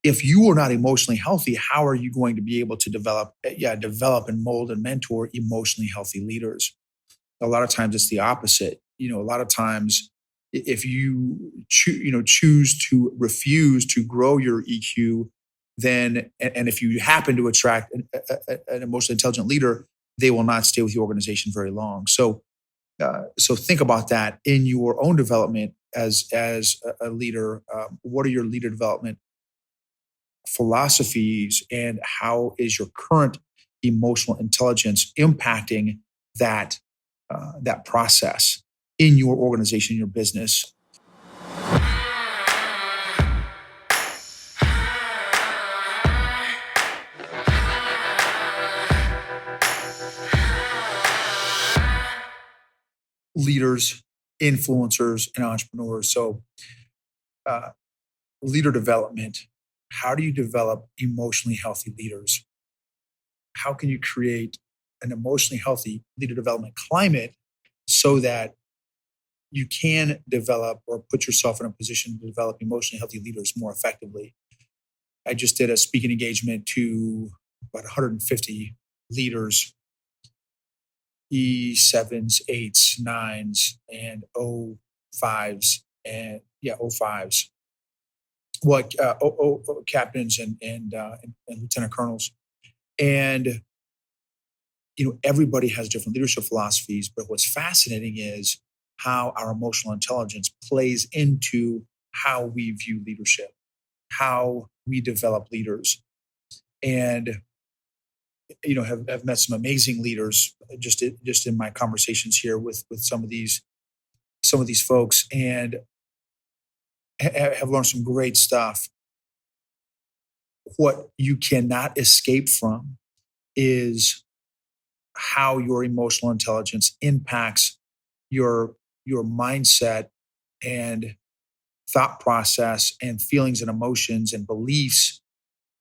if you are not emotionally healthy, how are you going to be able to develop and mold and mentor emotionally healthy leaders? A lot of times it's the opposite. A lot of times if you choose to refuse to grow your EQ, then and if you happen to attract an emotionally intelligent leader, they will not stay with the organization very long. So think about that in your own development as a leader. What are your leader development philosophies, and how is your current emotional intelligence impacting that process in your organization, your business? Leaders, influencers, and entrepreneurs. So, uh, leader development. How do you develop emotionally healthy leaders? How can you create an emotionally healthy leader development climate so that you can develop or put yourself in a position to develop emotionally healthy leaders more effectively? I just did a speaking engagement to about 150 leaders, E7s, 8s, 9s, and O5s, and O5s, what captains and lieutenant colonels. And everybody has different leadership philosophies, but what's fascinating is how our emotional intelligence plays into how we view leadership, how we develop leaders. And have met some amazing leaders just in my conversations here with some of these folks, and have learned some great stuff. What you cannot escape from is how your emotional intelligence impacts your mindset and thought process and feelings and emotions and beliefs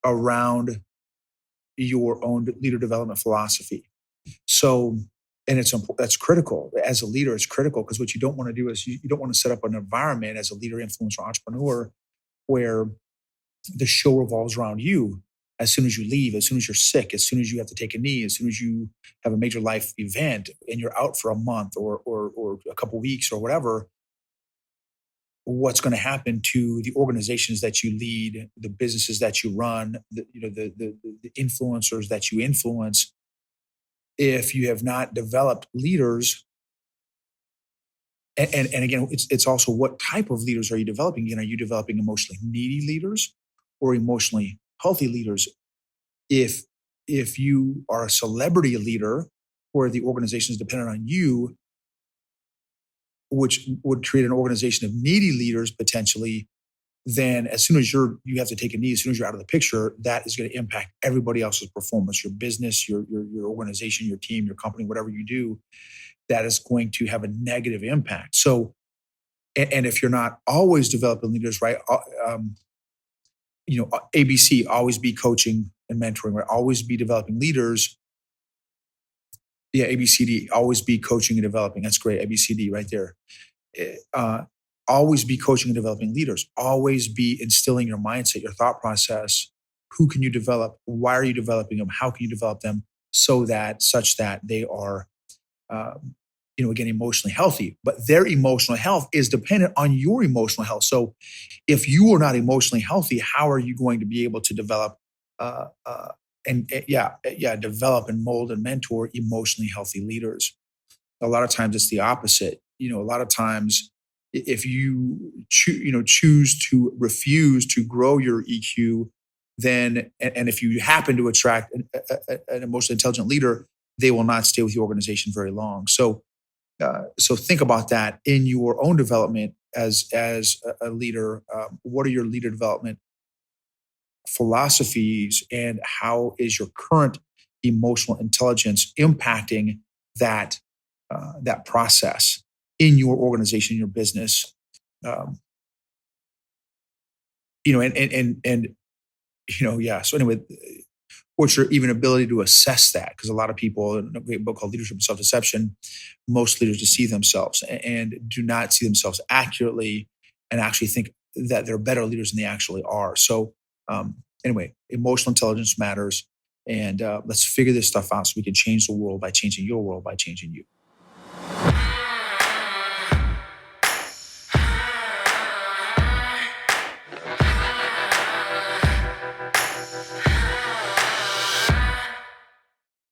around your own leader development philosophy. So, and that's critical as a leader. It's critical because what you don't want to do is you don't want to set up an environment as a leader, influencer, entrepreneur where the show revolves around you. As soon as you leave, as soon as you're sick, as soon as you have to take a knee, as soon as you have a major life event and you're out for a month or a couple weeks or whatever, what's going to happen to the organizations that you lead, the businesses that you run, the influencers that you influence, if you have not developed leaders? And again, it's also what type of leaders are you developing? Again, are you developing emotionally needy leaders or emotionally healthy leaders? If you are a celebrity leader where the organization is dependent on you, which would create an organization of needy leaders potentially, then as soon as you have to take a knee, as soon as you're out of the picture, that is going to impact everybody else's performance, your business, your organization, your team, your company, whatever you do, that is going to have a negative impact. So, and if you're not always developing leaders, right? ABC, always be coaching and mentoring, right? Always be developing leaders. Yeah, ABCD, always be coaching and developing. That's great. ABCD right there. Always be coaching and developing leaders. Always be instilling your mindset, your thought process. Who can you develop? Why are you developing them? How can you develop them such that they are, again, emotionally healthy? But their emotional health is dependent on your emotional health. So if you are not emotionally healthy, how are you going to be able to develop develop and mold and mentor emotionally healthy leaders? A lot of times it's the opposite. A lot of times if you choose to refuse to grow your EQ, then and if you happen to attract an emotionally intelligent leader, they will not stay with the organization very long. So think about that in your own development as a leader. What are your leader development philosophies, and how is your current emotional intelligence impacting that process in your organization, your business? Um, yeah. So anyway, what's your even ability to assess that? Because a lot of people, in a great book called Leadership and Self-Deception, most leaders deceive themselves and do not see themselves accurately and actually think that they're better leaders than they actually are. So Anyway, emotional intelligence matters. And let's figure this stuff out so we can change the world by changing your world, by changing you.